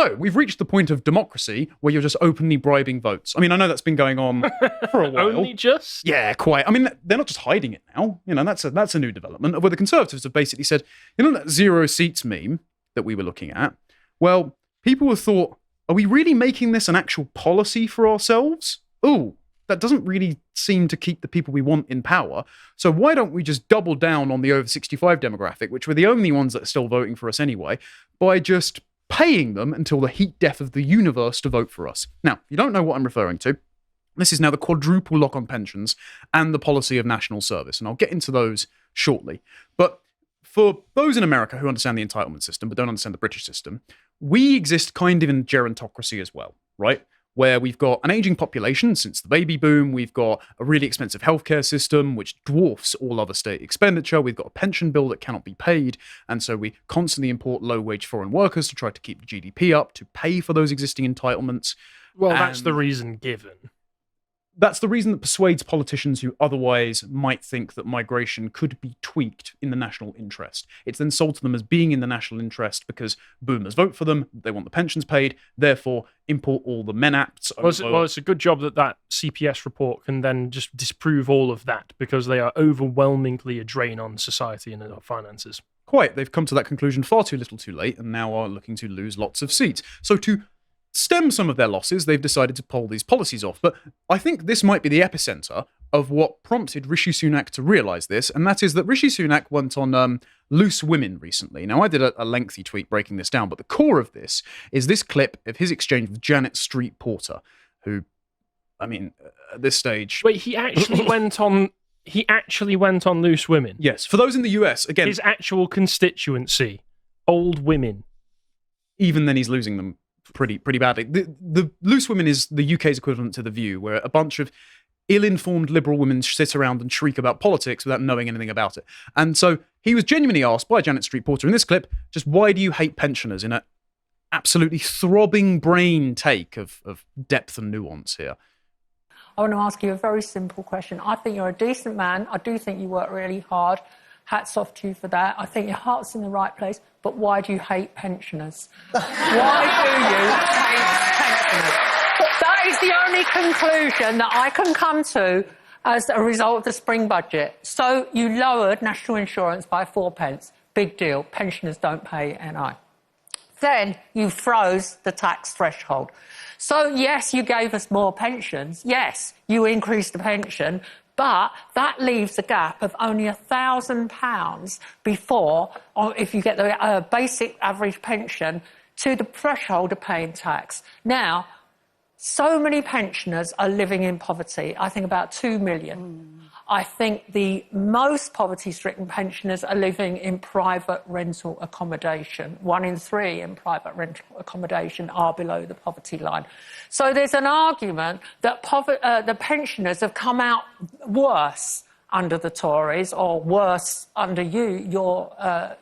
no, we've reached the point of democracy where you're just openly bribing votes. I mean, I know that's been going on for a while. Only just? Yeah, quite. I mean, they're not just hiding it now. That's a new development where the Conservatives have basically said, that 0 seats meme that we were looking at? Well, people have thought, are we really making this an actual policy for ourselves? Ooh, that doesn't really seem to keep the people we want in power. So why don't we just double down on the over 65 demographic, which were the only ones that are still voting for us anyway, by just paying them until the heat death of the universe to vote for us. Now, you don't know what I'm referring to. This is now the quadruple lock on pensions and the policy of national service, and I'll get into those shortly. But for those in America who understand the entitlement system but don't understand the British system, we exist kind of in gerontocracy as well, right? Where we've got an aging population since the baby boom, we've got a really expensive healthcare system which dwarfs all other state expenditure, we've got a pension bill that cannot be paid, and so we constantly import low-wage foreign workers to try to keep the GDP up, to pay for those existing entitlements. Well, that's the reason given. That's the reason that persuades politicians who otherwise might think that migration could be tweaked in the national interest. It's then sold to them as being in the national interest because boomers vote for them, they want the pensions paid, therefore import all the Men Acts. Well, it's a good job that CPS report can then just disprove all of that because they are overwhelmingly a drain on society and our finances. Quite. They've come to that conclusion far too little too late and now are looking to lose lots of seats. So to stem some of their losses, they've decided to pull these policies off. But I think this might be the epicenter of what prompted Rishi Sunak to realise this, and that is that Rishi Sunak went on Loose Women recently. Now, I did a lengthy tweet breaking this down, but the core of this is this clip of his exchange with Janet Street Porter, who, I mean, at this stage... Wait, he actually went on... He actually went on Loose Women? Yes. For those in the US, again... His actual constituency. Old women. Even then, he's losing them pretty badly. The Loose Women is the UK's equivalent to The View, where a bunch of ill-informed liberal women sit around and shriek about politics without knowing anything about it. And so he was genuinely asked by Janet Street Porter in this clip, just why do you hate pensioners, in an absolutely throbbing brain take of depth and nuance here. I want to ask you a very simple question. I think you're a decent man. I do think you work really hard. Hats off to you for that. I think your heart's in the right place. But why do you hate pensioners? Why do you hate pensioners? That is the only conclusion that I can come to as a result of the spring budget. So you lowered national insurance by 4p. Big deal. Pensioners don't pay NI. Then you froze the tax threshold. So, yes, you gave us more pensions. Yes, you increased the pension. But that leaves a gap of only £1,000 before, or if you get the basic average pension, to the threshold of paying tax. Now, so many pensioners are living in poverty. I think about 2 million. I think the most poverty-stricken pensioners are living in private rental accommodation. 1 in 3 in private rental accommodation are below the poverty line. So there's an argument that the pensioners have come out worse under the Tories, or worse under your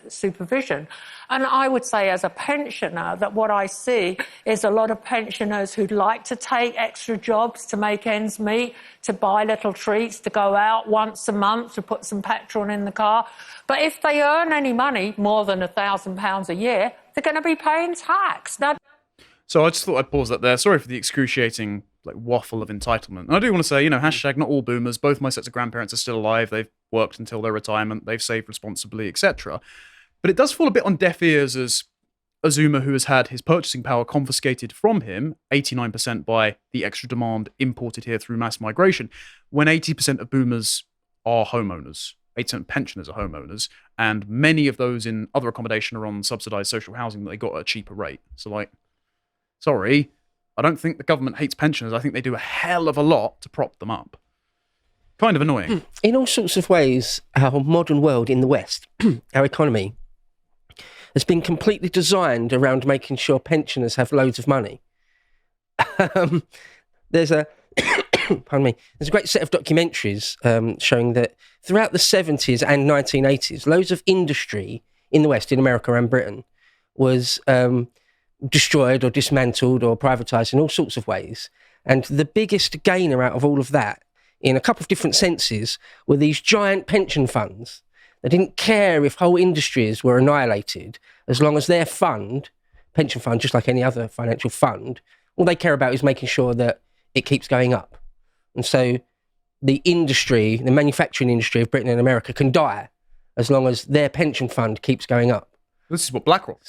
supervision. And I would say as a pensioner that what I see is a lot of pensioners who'd like to take extra jobs to make ends meet, to buy little treats, to go out once a month, to put some petrol in the car. But if they earn any money, more than £1,000 a year, they're going to be paying tax. Now, so I just thought I'd pause that there. Sorry for the excruciating waffle of entitlement. And I do want to say, hashtag not all boomers. Both my sets of grandparents are still alive. They've worked until their retirement. They've saved responsibly, etc. But it does fall a bit on deaf ears as Azuma, who has had his purchasing power confiscated from him, 89% by the extra demand imported here through mass migration, when 80% of boomers are homeowners. 80% of pensioners are homeowners, and many of those in other accommodation are on subsidised social housing that they got at a cheaper rate. So, sorry, I don't think the government hates pensioners. I think they do a hell of a lot to prop them up. Kind of annoying. In all sorts of ways, our modern world in the West, our economy, has been completely designed around making sure pensioners have loads of money. There's a pardon me. There's a great set of documentaries showing that throughout the 70s and 1980s, loads of industry in the West, in America and Britain, was destroyed or dismantled or privatised in all sorts of ways. And the biggest gainer out of all of that, in a couple of different senses, were these giant pension funds. They didn't care if whole industries were annihilated as long as their fund pension fund, just like any other financial fund, all they care about is making sure that it keeps going up. And so the industry, the manufacturing industry of Britain and America can die as long as their pension fund keeps going up. This is what BlackRock,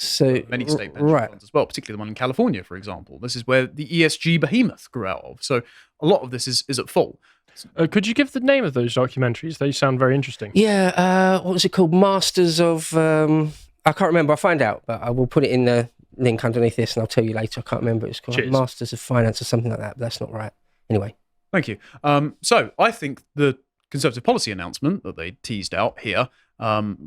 many state pension funds as well, particularly the one in California, for example. This is where the ESG behemoth grew out of. So a lot of this is at fault. Could you give the name of those documentaries? They sound very interesting. Yeah, what was it called? Masters of... I can't remember. I'll find out, but I will put it in the link underneath this and I'll tell you later. I can't remember. It's called Masters of Finance or something like that, but that's not right. Anyway. Thank you. So I think the Conservative policy announcement that they teased out here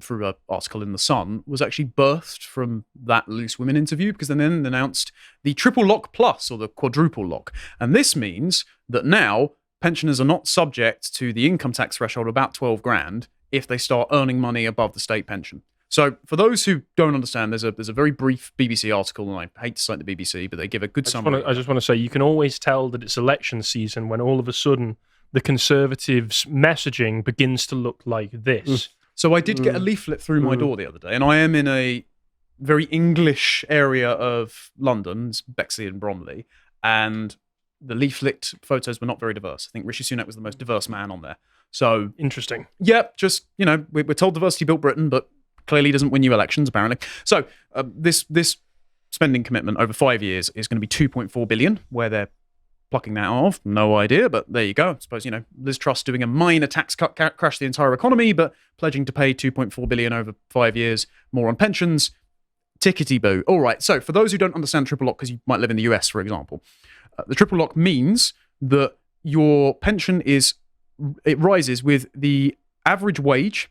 through an article in The Sun was actually birthed from that Loose Women interview, because they then announced the triple lock plus, or the quadruple lock. And this means that now pensioners are not subject to the income tax threshold of about 12 grand if they start earning money above the state pension. So for those who don't understand, there's a very brief BBC article, and I hate to cite the BBC, but they give a good summary. I just want to say, you can always tell that it's election season when all of a sudden the Conservatives' messaging begins to look like this. So I did get a leaflet through my door the other day, and I am in a very English area of London, it's Bexley and Bromley, and the leaflet photos were not very diverse. I think Rishi Sunak was the most diverse man on there. So interesting. Yep, just, we're told diversity built Britain, but clearly doesn't win you elections, apparently. So this spending commitment over 5 years is going to be 2.4 billion. Where they're plucking that off, no idea, but there you go. I suppose, Liz Truss doing a minor tax cut crash the entire economy, but pledging to pay 2.4 billion over 5 years, more on pensions. Tickety-boo. All right, so for those who don't understand triple lock, because you might live in the US, for example, the triple lock means that your pension it rises with the average wage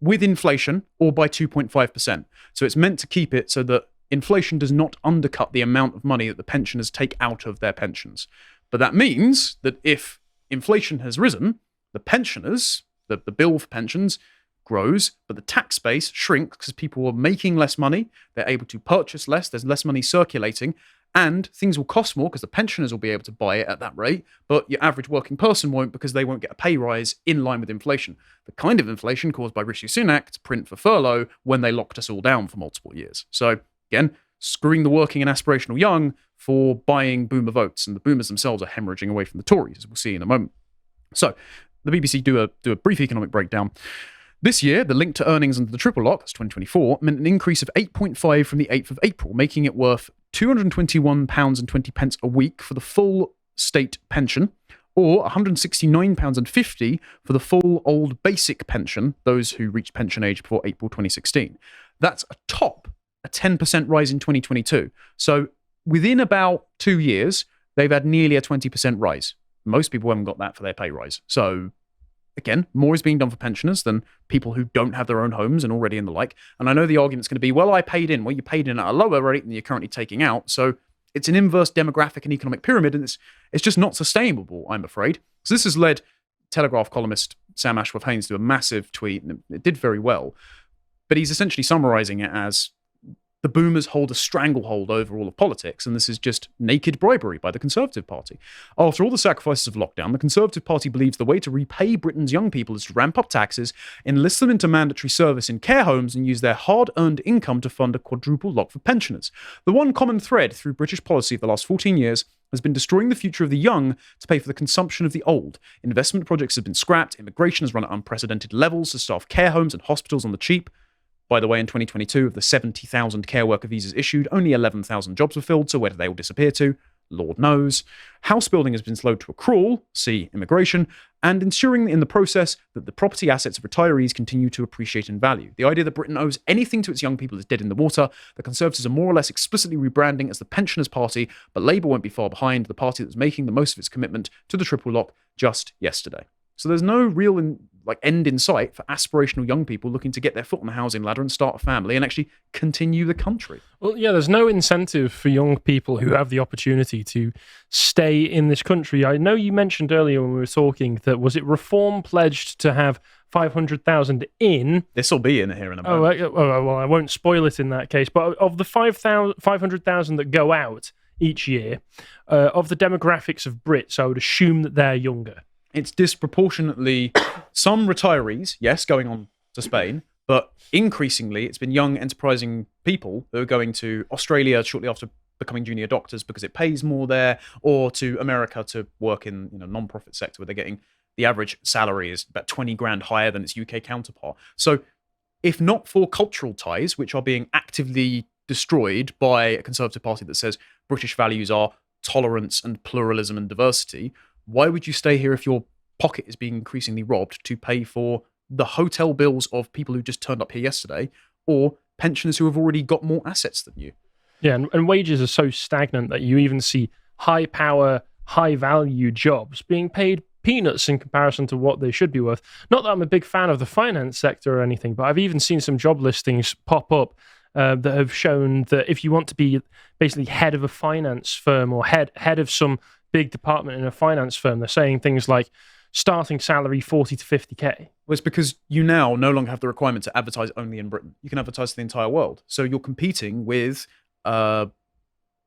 with inflation, or by 2.5%. So it's meant to keep it so that inflation does not undercut the amount of money that the pensioners take out of their pensions. But that means that if inflation has risen, the pensioners, the bill for pensions grows, but the tax base shrinks because people are making less money, they're able to purchase less, there's less money circulating, and things will cost more because the pensioners will be able to buy it at that rate, but your average working person won't, because they won't get a pay rise in line with inflation. The kind of inflation caused by Rishi Sunak to print for furlough when they locked us all down for multiple years. So again, screwing the working and aspirational young for buying boomer votes, and the boomers themselves are hemorrhaging away from the Tories, as we'll see in a moment. So the BBC do a brief economic breakdown. This year, the link to earnings under the triple lock, that's 2024, meant an increase of 8.5 from the 8th of April, making it worth £221.20 a week for the full state pension, or £169.50 for the full old basic pension, those who reached pension age before April 2016. That's a 10% rise in 2022. So within about 2 years, they've had nearly a 20% rise. Most people haven't got that for their pay rise. So again, more is being done for pensioners than people who don't have their own homes and already in the like. And I know the argument's going to be, well, I paid in. Well, you paid in at a lower rate than you're currently taking out. So it's an inverse demographic and economic pyramid, and it's just not sustainable, I'm afraid. So this has led Telegraph columnist Sam Ashworth-Haynes to a massive tweet, and it did very well. But he's essentially summarizing it as the boomers hold a stranglehold over all of politics, and this is just naked bribery by the Conservative Party. After all the sacrifices of lockdown, the Conservative Party believes the way to repay Britain's young people is to ramp up taxes, enlist them into mandatory service in care homes, and use their hard-earned income to fund a quadruple lock for pensioners. The one common thread through British policy for the last 14 years has been destroying the future of the young to pay for the consumption of the old. Investment projects have been scrapped, immigration has run at unprecedented levels to staff care homes and hospitals on the cheap. By the way, in 2022, of the 70,000 care worker visas issued, only 11,000 jobs were filled, so where did they all disappear to? Lord knows. House building has been slowed to a crawl, see immigration, and ensuring in the process that the property assets of retirees continue to appreciate in value. The idea that Britain owes anything to its young people is dead in the water. The Conservatives are more or less explicitly rebranding as the Pensioners' Party, but Labour won't be far behind, the party that was making the most of its commitment to the triple lock just yesterday. So there's no real end in sight for aspirational young people looking to get their foot on the housing ladder and start a family and actually continue the country. Well, yeah, there's no incentive for young people who have the opportunity to stay in this country. I know you mentioned earlier when we were talking that, was it Reform pledged to have 500,000 in? This will be in here in a moment. Well, I won't spoil it in that case. But of the 500,000 that go out each year, of the demographics of Brits, I would assume that they're younger. It's disproportionately some retirees, yes, going on to Spain, But increasingly, it's been young, enterprising people who are going to Australia shortly after becoming junior doctors because it pays more there, or to America to work in non-profit sector where they're getting the average salary is about 20 grand higher than its UK counterpart. So if not for cultural ties, which are being actively destroyed by a Conservative Party that says British values are tolerance and pluralism and diversity, why would you stay here if your pocket is being increasingly robbed to pay for the hotel bills of people who just turned up here yesterday, or pensioners who have already got more assets than you? Yeah, and wages are so stagnant that you even see high power, high value jobs being paid peanuts in comparison to what they should be worth. Not that I'm a big fan of the finance sector or anything, but I've even seen some job listings pop up that have shown that if you want to be basically head of a finance firm or head of some big department in a finance firm, they're saying things like starting salary 40 to 50k. Well, it's because you now no longer have the requirement to advertise only in Britain. You can advertise to the entire world. So you're competing with a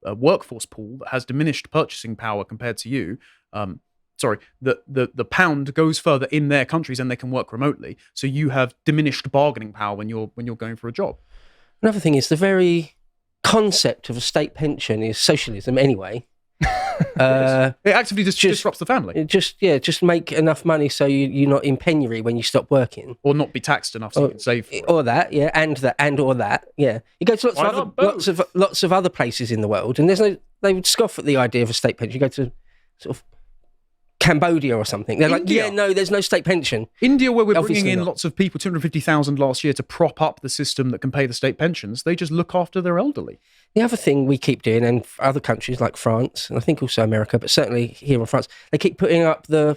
workforce pool that has diminished purchasing power compared to you. The pound goes further in their countries and they can work remotely. So you have diminished bargaining power when you're going for a job. Another thing is the very concept of a state pension is socialism anyway. It actively disrupts the family. Just make enough money so you're not in penury when you stop working, or not be taxed enough so you can save for it. Or that, yeah, and that. You go to lots of other places in the world, and they would scoff at the idea of a state pension. You go to sort of Cambodia or something. They're India. like, yeah, no, there's no state pension. India, where we're Obviously bringing in not. lots of people, 250,000 last year to prop up the system that can pay the state pensions, they just look after their elderly. The other thing we keep doing, and other countries like France, and I think also America, but certainly here in France, they keep putting up the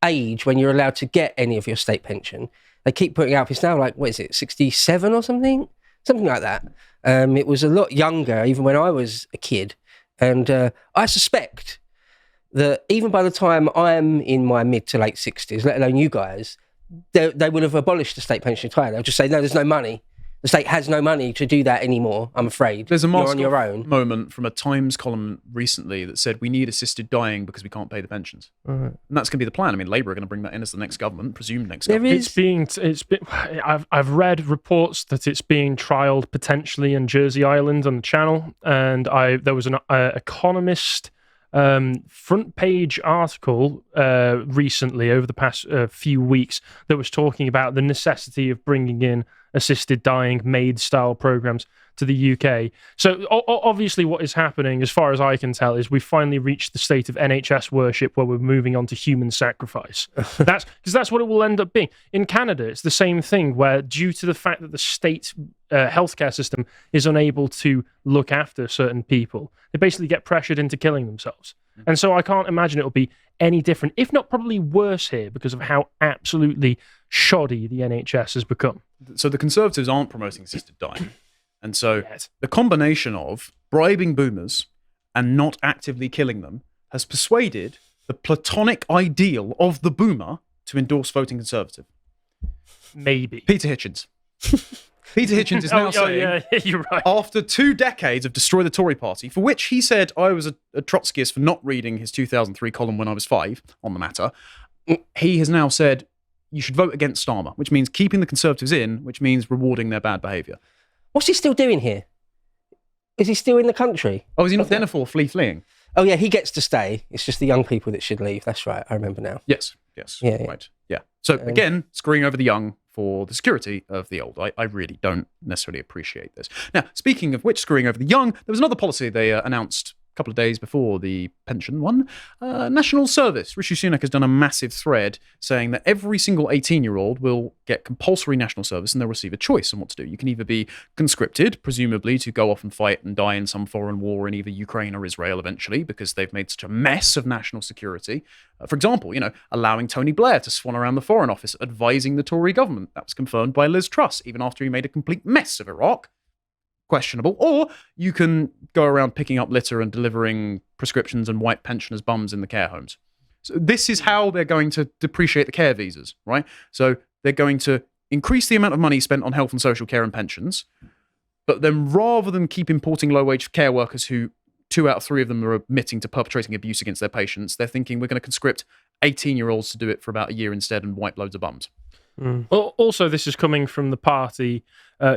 age when you're allowed to get any of your state pension. They keep putting up, it's now like, 67 or something? Something like that. It was a lot younger, even when I was a kid. And I suspect that even by the time I'm in my mid to late 60s, let alone you guys, they would have abolished the state pension entirely. They'll just say, no, there's no money. The state has no money to do that anymore, I'm afraid. There's a You're on your own. moment from a Times column recently that said we need assisted dying because we can't pay the pensions. Right. And that's going to be the plan. I mean, Labour are going to bring that in as the next government, presumed next government. I've read reports that it's being trialed potentially in Jersey Island on the Channel, and there was an Economist front page article recently over the past few weeks that was talking about the necessity of bringing in assisted dying MAID style programs to the UK. So obviously what is happening, as far as I can tell, is we've finally reached the state of NHS worship where we're moving on to human sacrifice. That's what it will end up being. In Canada, it's the same thing, where due to the fact that the state healthcare system is unable to look after certain people, they basically get pressured into killing themselves. And so I can't imagine it'll be any different, if not probably worse here, because of how absolutely shoddy the NHS has become. So the Conservatives aren't promoting assisted dying. And so the combination of bribing boomers and not actively killing them has persuaded the platonic ideal of the boomer to endorse voting Conservative. Maybe. Peter Hitchens. Peter Hitchens is now saying, you're right. after 2 decades of Destroy the Tory Party, for which he said I was a Trotskyist for not reading his 2003 column when I was 5 on the matter, he has now said you should vote against Starmer, which means keeping the Conservatives in, which means rewarding their bad behaviour. What's he still doing here? Is he still in the country? Oh, is he not then for fleeing? Oh, yeah, he gets to stay. It's just the young people that should leave. That's right. I remember now. Yes. Yeah. Right. Yeah. So again, screwing over the young for the security of the old. I really don't necessarily appreciate this. Now, speaking of which, screwing over the young, there was another policy they announced a couple of days before the pension one. National service. Rishi Sunak has done a massive thread saying that every single 18-year-old will get compulsory national service and they'll receive a choice on what to do. You can either be conscripted, presumably to go off and fight and die in some foreign war in either Ukraine or Israel eventually, because they've made such a mess of national security. For example, allowing Tony Blair to swan around the Foreign Office, advising the Tory government. That was confirmed by Liz Truss, even after he made a complete mess of Iraq. Questionable. Or you can go around picking up litter and delivering prescriptions and white pensioners' bums in the care homes. So this is how they're going to depreciate the care visas, right? So they're going to increase the amount of money spent on health and social care and pensions, but then rather than keep importing low-wage care workers who 2 out of 3 of them are admitting to perpetrating abuse against their patients, they're thinking we're going to conscript 18-year-olds to do it for about a year instead and wipe loads of bums. Well, also, this is coming from the party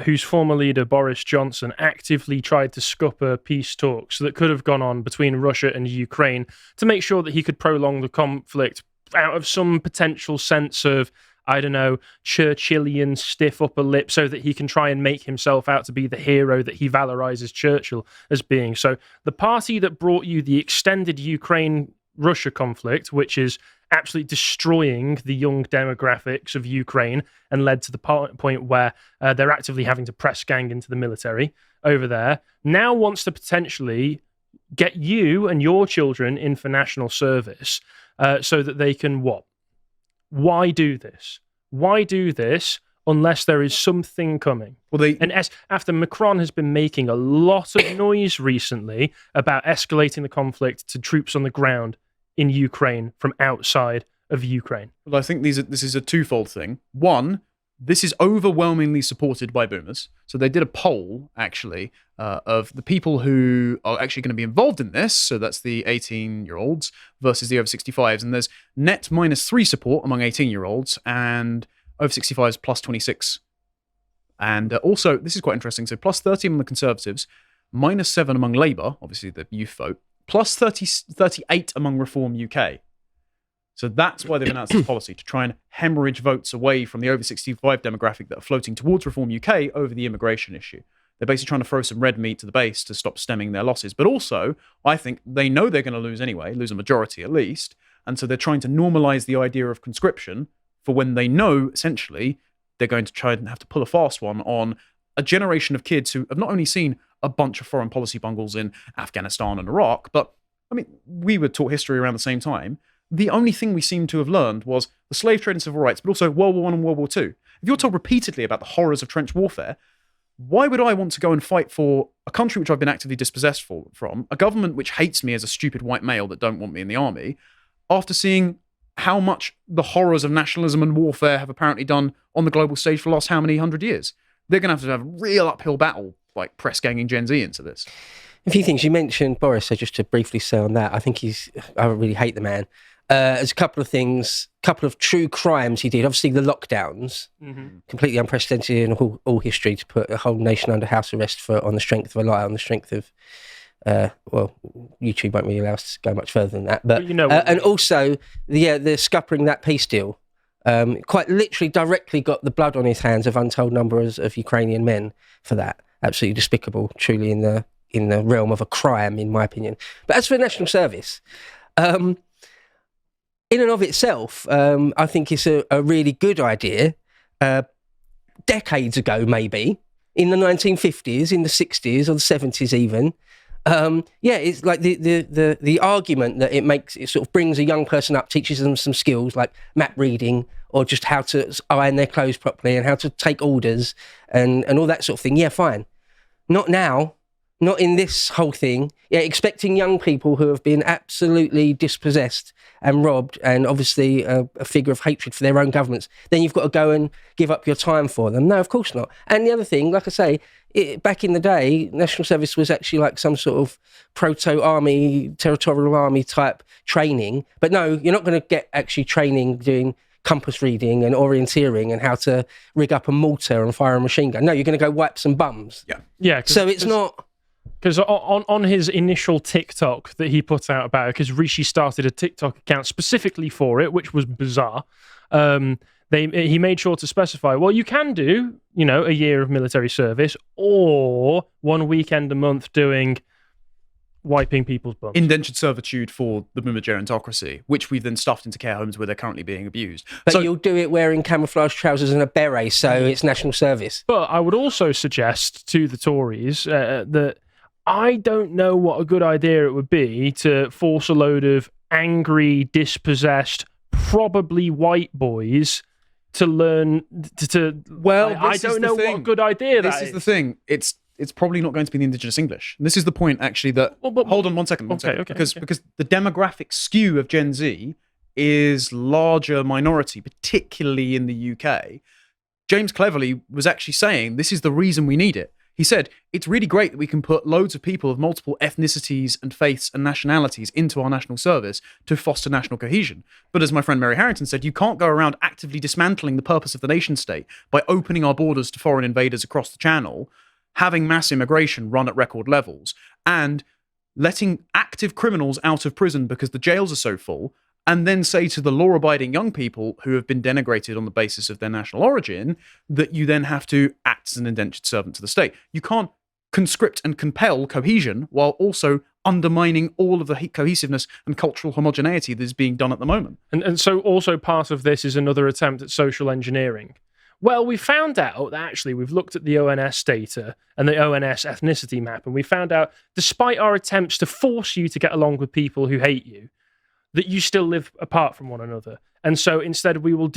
whose former leader, Boris Johnson, actively tried to scupper peace talks that could have gone on between Russia and Ukraine to make sure that he could prolong the conflict out of some potential sense of, I don't know, Churchillian stiff upper lip so that he can try and make himself out to be the hero that he valorizes Churchill as being. So the party that brought you the extended Ukraine-Russia conflict, which is absolutely destroying the young demographics of Ukraine and led to the point where they're actively having to press gang into the military over there, now wants to potentially get you and your children in for national service so that they can what? Why do this? Why do this unless there is something coming? Well, after Macron has been making a lot of noise recently about escalating the conflict to troops on the ground in Ukraine from outside of Ukraine. Well, I think this is a twofold thing. One, this is overwhelmingly supported by boomers. So they did a poll, actually, of the people who are actually going to be involved in this. So that's the 18-year-olds versus the over 65s. And there's net -3 support among 18-year-olds and over 65s plus 26. And also, this is quite interesting. So plus 30 among the Conservatives, -7 among Labour, obviously the youth vote, plus 38 among Reform UK. So that's why they've announced this policy, to try and hemorrhage votes away from the over 65 demographic that are floating towards Reform UK over the immigration issue. They're basically trying to throw some red meat to the base to stop stemming their losses. But also, I think they know they're going to lose anyway, lose a majority at least. And so they're trying to normalise the idea of conscription for when they know, essentially, they're going to try and have to pull a fast one on a generation of kids who have not only seen a bunch of foreign policy bungles in Afghanistan and Iraq, but, I mean, we were taught history around the same time. The only thing we seem to have learned was the slave trade and civil rights, but also World War I and World War II. If you're told repeatedly about the horrors of trench warfare, why would I want to go and fight for a country which I've been actively dispossessed from, a government which hates me as a stupid white male that don't want me in the army, after seeing how much the horrors of nationalism and warfare have apparently done on the global stage for the last how many 100 years? They're going to have a real uphill battle, like press ganging Gen Z into this. A few things. You mentioned Boris, so just to briefly say on that, I think I really hate the man. There's a couple of things, couple of true crimes he did. Obviously, the lockdowns, completely unprecedented in all history, to put a whole nation under house arrest on the strength of a lie, on the strength of, well, YouTube won't really allow us to go much further than that. But you know, and also the scuppering that peace deal, quite literally directly got the blood on his hands of untold numbers of Ukrainian men for that. Absolutely despicable, truly in the realm of a crime, in my opinion. But as for national service, in and of itself, I think it's a really good idea. Decades ago, maybe, in the 1950s, in the 60s, or the 70s even, it's like the argument that it makes, it sort of brings a young person up, teaches them some skills like map reading, or just how to iron their clothes properly and how to take orders and all that sort of thing. Yeah, fine. Not now. Not in this whole thing. Yeah, expecting young people who have been absolutely dispossessed and robbed, and obviously a figure of hatred for their own governments, then you've got to go and give up your time for them. No, of course not. And the other thing, like I say, back in the day, national service was actually like some sort of proto-army, territorial army type training. But no, you're not going to get actually training doing compass reading and orienteering and how to rig up a mortar and fire a machine gun. No, you're going to go wipe some bums. Yeah. So it's not... Because on his initial TikTok that he put out about it, because Rishi started a TikTok account specifically for it, which was bizarre, he made sure to specify, well, you can do, a year of military service or 1 weekend a month doing wiping people's bums. Indentured servitude for the boomer gerontocracy, which we've then stuffed into care homes where they're currently being abused. But you'll do it wearing camouflage trousers and a beret, so it's national service. But I would also suggest to the Tories that I don't know what a good idea it would be to force a load of angry, dispossessed, probably white boys to learn I don't know what a good idea that is. This is the thing. It's probably not going to be the Indigenous English. And this is the point, actually, that... hold on one second. Because the demographic skew of Gen Z is larger minority, particularly in the UK. James Cleverly was actually saying this is the reason we need it. He said, it's really great that we can put loads of people of multiple ethnicities and faiths and nationalities into our national service to foster national cohesion. But as my friend Mary Harrington said, you can't go around actively dismantling the purpose of the nation state by opening our borders to foreign invaders across the channel, having mass immigration run at record levels, and letting active criminals out of prison because the jails are so full, and then say to the law-abiding young people who have been denigrated on the basis of their national origin that you then have to act as an indentured servant to the state. You can't conscript and compel cohesion while also undermining all of the cohesiveness and cultural homogeneity that is being done at the moment. And so also part of this is another attempt at social engineering. Well, we found out that actually we've looked at the ONS data and the ONS ethnicity map, and we found out, despite our attempts to force you to get along with people who hate you, that you still live apart from one another. And so instead we will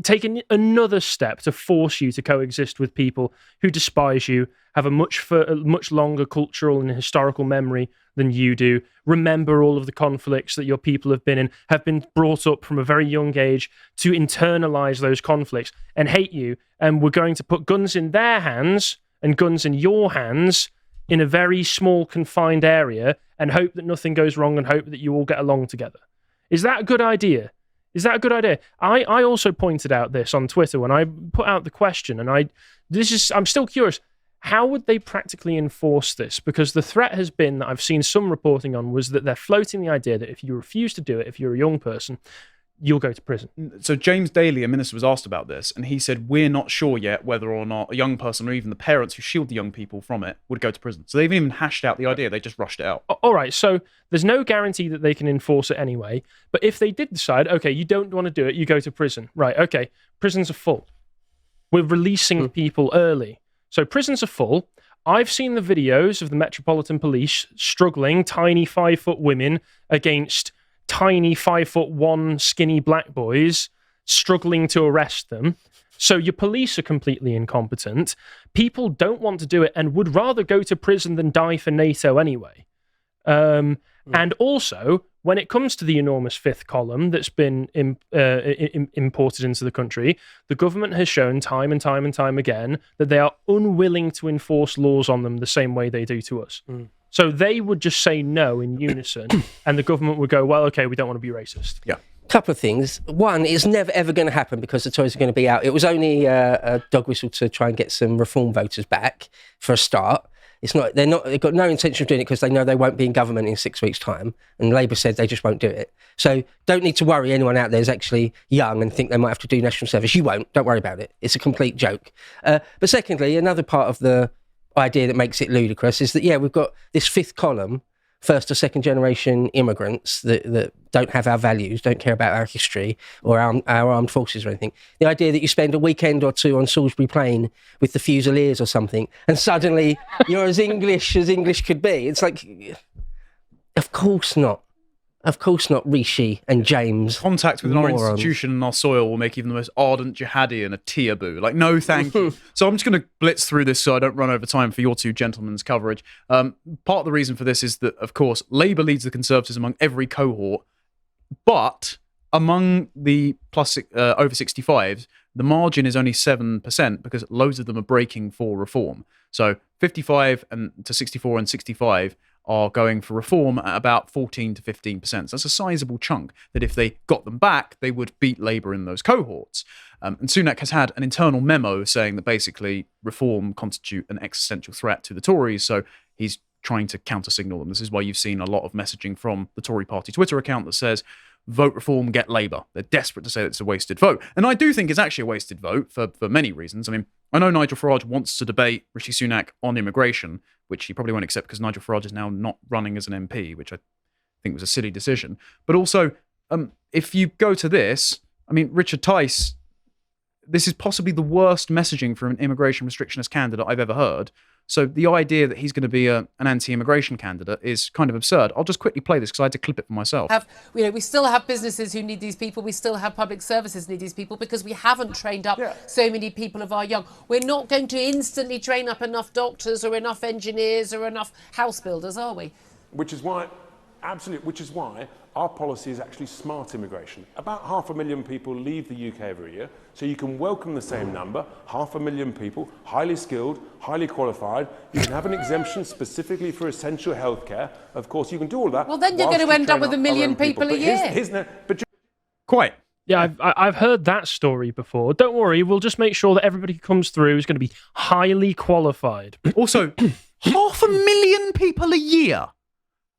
take another step to force you to coexist with people who despise you, have a much longer cultural and historical memory than you do, remember all of the conflicts that your people have been in, have been brought up from a very young age to internalize those conflicts and hate you. And we're going to put guns in their hands and guns in your hands in a very small, confined area and hope that nothing goes wrong and hope that you all get along together. Is that a good idea? Is that a good idea? I also pointed out this on Twitter when I put out the question, and I'm still curious. How would they practically enforce this? Because the threat has been that I've seen some reporting on was that they're floating the idea that if you refuse to do it, if you're a young person, you'll go to prison. So James Daly, a minister, was asked about this, and he said, we're not sure yet whether or not a young person or even the parents who shield the young people from it would go to prison. So they've even hashed out the idea. They just rushed it out. All right, so there's no guarantee that they can enforce it anyway. But if they did decide, okay, you don't want to do it, you go to prison. Right, okay, prisons are full. We're releasing people early. So prisons are full. I've seen the videos of the Metropolitan Police struggling, tiny 5-foot women against tiny 5'1" skinny black boys struggling to arrest them. So your police are completely incompetent. People don't want to do it and would rather go to prison than die for NATO anyway. And also, when it comes to the enormous fifth column that's been imported into the country, the government has shown time and time and time again that they are unwilling to enforce laws on them the same way they do to us. So they would just say no in unison, and the government would go, well, okay, we don't want to be racist. Yeah. Couple of things. One, it's never ever going to happen because the Tories are going to be out. It was only a dog whistle to try and get some reform voters back for a start. It's not. They've got no intention of doing it because they know they won't be in government in 6 weeks' time. And Labour said they just won't do it. So don't need to worry anyone out there who's actually young and think they might have to do national service. You won't. Don't worry about it. It's a complete joke. But secondly, another part of the idea that makes it ludicrous is that, yeah, we've got this fifth column, first or second generation immigrants that don't have our values, don't care about our history or our armed forces or anything. The idea that you spend a weekend or two on Salisbury Plain with the Fusiliers or something and suddenly you're as English could be. It's like, of course not. Of course not, Rishi and James. Contact with our institution and our soil will make even the most ardent jihadi a tearboo. Like, no, thank you. So I'm just going to blitz through this so I don't run over time for your two gentlemen's coverage. Part of the reason for this is that, of course, Labour leads the Conservatives among every cohort, but among the over 65s, the margin is only 7% because loads of them are breaking for reform. So 55 to 64 and 65 are going for reform at about 14 to 15%. So that's a sizable chunk that if they got them back, they would beat Labour in those cohorts. And Sunak has had an internal memo saying that basically reform constitute an existential threat to the Tories. So he's trying to counter-signal them. This is why you've seen a lot of messaging from the Tory party Twitter account that says, vote reform, get Labour. They're desperate to say that it's a wasted vote. And I do think it's actually a wasted vote for many reasons. I mean, I know Nigel Farage wants to debate Rishi Sunak on immigration, which he probably won't accept because Nigel Farage is now not running as an MP, which I think was a silly decision. But also, if you go to this, I mean, Richard Tice, this is possibly the worst messaging from an immigration restrictionist candidate I've ever heard. So the idea that he's going to be an anti-immigration candidate is kind of absurd. I'll just quickly play this because I had to clip it for myself. We still have businesses who need these people. We still have public services who need these people because we haven't trained up so many people of our young. We're not going to instantly train up enough doctors or enough engineers or enough house builders, are we? Which is why Absolutely, which is why our policy is actually smart immigration. About 500,000 people leave the UK every year, so you can welcome the same number, 500,000 people, highly skilled, highly qualified. You can have an exemption specifically for essential healthcare. Of course, you can do all that. Well, then you're going to end up with 1 million people a year. Quite. Yeah, I've heard that story before. Don't worry, we'll just make sure that everybody who comes through is going to be highly qualified. Also, 500,000 people a year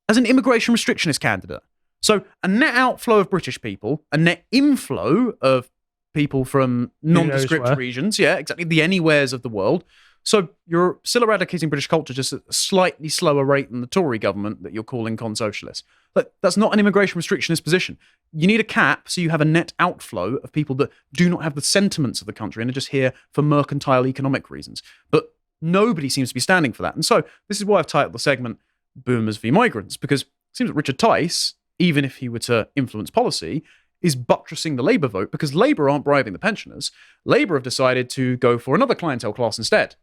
as an immigration restrictionist candidate. So a net outflow of British people, a net inflow of people from nondescript regions. Yeah, exactly. The anywheres of the world. So you're still eradicating British culture just at a slightly slower rate than the Tory government that you're calling con-socialist. But that's not an immigration restrictionist position. You need a cap so you have a net outflow of people that do not have the sentiments of the country and are just here for mercantile economic reasons. But nobody seems to be standing for that. And so this is why I've titled the segment Boomers v Migrants, because it seems that Richard Tice, even if he were to influence policy, is buttressing the Labour vote because Labour aren't bribing the pensioners. Labour have decided to go for another clientele class instead.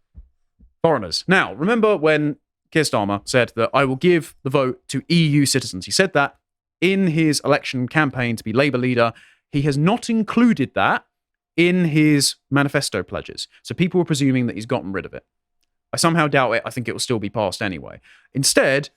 Foreigners. Now, remember when Keir Starmer said that I will give the vote to EU citizens. He said that in his election campaign to be Labour leader. He has not included that in his manifesto pledges. So people were presuming that he's gotten rid of it. I somehow doubt it. I think it will still be passed anyway. Instead,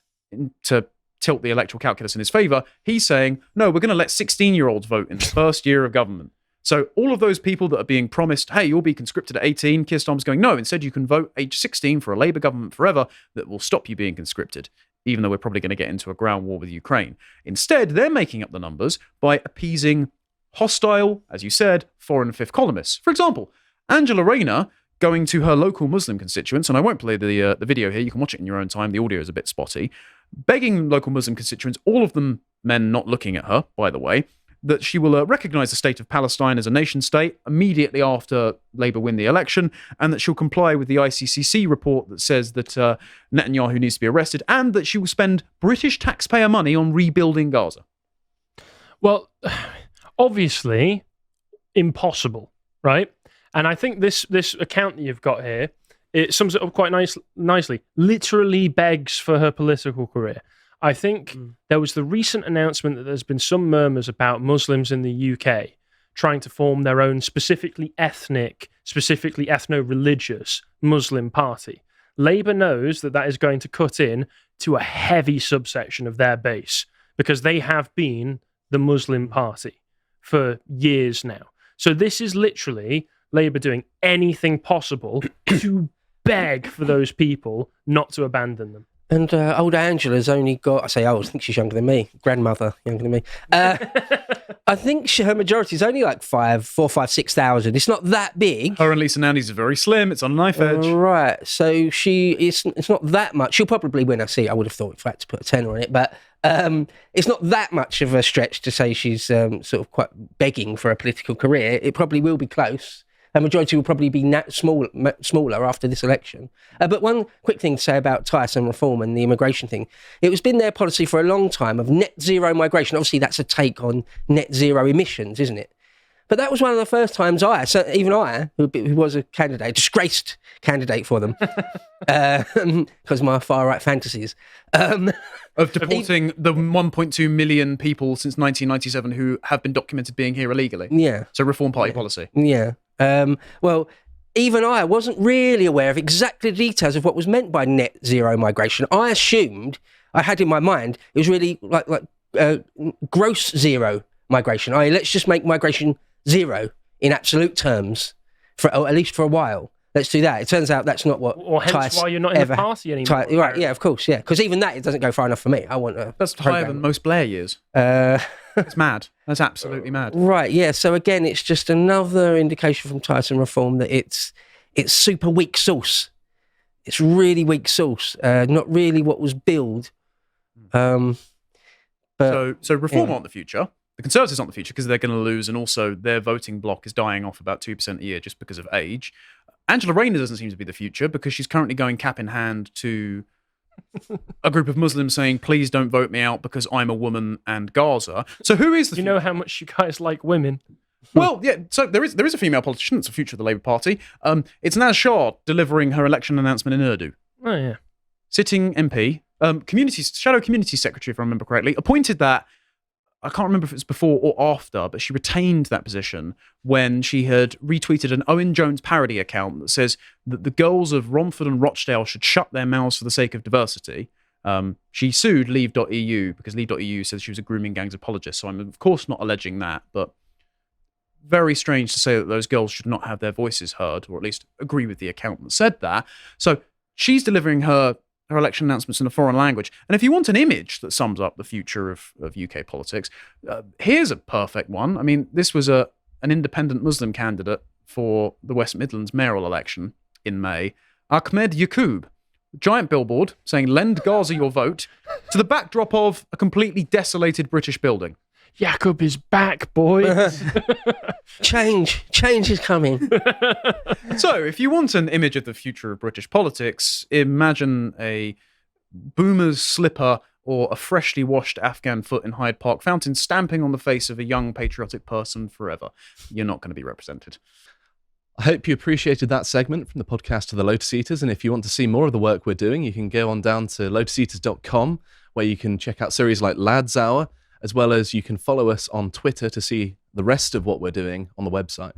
to tilt the electoral calculus in his favour, he's saying, no, we're going to let 16-year-olds vote in the first year of government. So all of those people that are being promised, hey, you'll be conscripted at 18, Keir Starmer's going, no, instead you can vote age 16 for a Labour government forever that will stop you being conscripted, even though we're probably going to get into a ground war with Ukraine. Instead, they're making up the numbers by appeasing hostile, as you said, foreign fifth columnists. For example, Angela Rayner going to her local Muslim constituents, and I won't play the video here, you can watch it in your own time, the audio is a bit spotty, begging local Muslim constituents, all of them men not looking at her, by the way, that she will recognise the state of Palestine as a nation state immediately after Labour win the election, and that she'll comply with the ICCC report that says that Netanyahu needs to be arrested, and that she will spend British taxpayer money on rebuilding Gaza. Well, obviously, impossible, right? And I think this account that you've got here, it sums it up quite nicely. Literally begs for her political career. I think there was the recent announcement that there's been some murmurs about Muslims in the UK trying to form their own specifically ethnic, specifically ethno-religious Muslim party. Labour knows that that is going to cut in to a heavy subsection of their base because they have been the Muslim party for years now. So this is literally Labour doing anything possible to beg for those people not to abandon them. And old Angela's only got, I say old, I think she's younger than me, grandmother, younger than me. I think her majority is only like 6,000. It's not that big. Her and Lisa Nandy's are very slim. It's on a knife edge. Right. So it's not that much. She'll probably win a seat, I would have thought, if I had to put a tenner on it. But it's not that much of a stretch to say she's sort of quite begging for a political career. It probably will be close. A majority will probably be smaller after this election. But one quick thing to say about Tyson reform and the immigration thing. It was been their policy for a long time of net zero migration. Obviously, that's a take on net zero emissions, isn't it? But that was one of the first times who was a candidate, disgraced candidate for them, because my far-right fantasies. Of deporting the 1.2 million people since 1997 who have been documented being here illegally. Yeah. So Reform Party policy. Yeah. Well, even I wasn't really aware of exactly the details of what was meant by net zero migration. I assumed, I had in my mind, it was really like gross zero migration. Let's just make migration zero in absolute terms, or at least for a while. Let's do that. It turns out that's not what. Or hence why you're not in the party anymore. Right? Yeah, of course. Yeah, because even that, it doesn't go far enough for me. I want a. That's higher than most Blair years. It's mad. That's absolutely mad. Right. Yeah. So again, it's just another indication from Tyson reform that it's super weak sauce. It's really weak sauce. Not really what was billed. But so Reform aren't the future. The Conservatives aren't the future because they're going to lose, and also their voting bloc is dying off about 2% a year just because of age. Angela Rayner doesn't seem to be the future because she's currently going cap in hand to a group of Muslims saying, please don't vote me out because I'm a woman and Gaza. So who is the future? You know how much you guys like women. Well, yeah, so there is a female politician that's the future of the Labour Party. It's Naz Shah delivering her election announcement in Urdu. Oh, yeah. Sitting MP shadow community secretary, if I remember correctly, appointed that. I can't remember if it was before or after, but she retained that position when she had retweeted an Owen Jones parody account that says that the girls of Romford and Rochdale should shut their mouths for the sake of diversity. She sued Leave.eu because Leave.eu says she was a grooming gangs apologist. So I'm of course not alleging that, but very strange to say that those girls should not have their voices heard, or at least agree with the account that said that. So she's delivering her election announcements in a foreign language. And if you want an image that sums up the future of UK politics, here's a perfect one. I mean, this was an independent Muslim candidate for the West Midlands mayoral election in May, Ahmed Yaqub. Giant billboard saying, "Lend Gaza your vote," to the backdrop of a completely desolated British building. Jacob is back, boys. Change is coming. So, if you want an image of the future of British politics, imagine a boomer's slipper or a freshly washed Afghan foot in Hyde Park Fountain stamping on the face of a young patriotic person forever. You're not going to be represented. I hope you appreciated that segment from the podcast to the Lotus Eaters. And if you want to see more of the work we're doing, you can go on down to lotuseaters.com, where you can check out series like Lads Hour, as well as you can follow us on Twitter to see the rest of what we're doing on the website.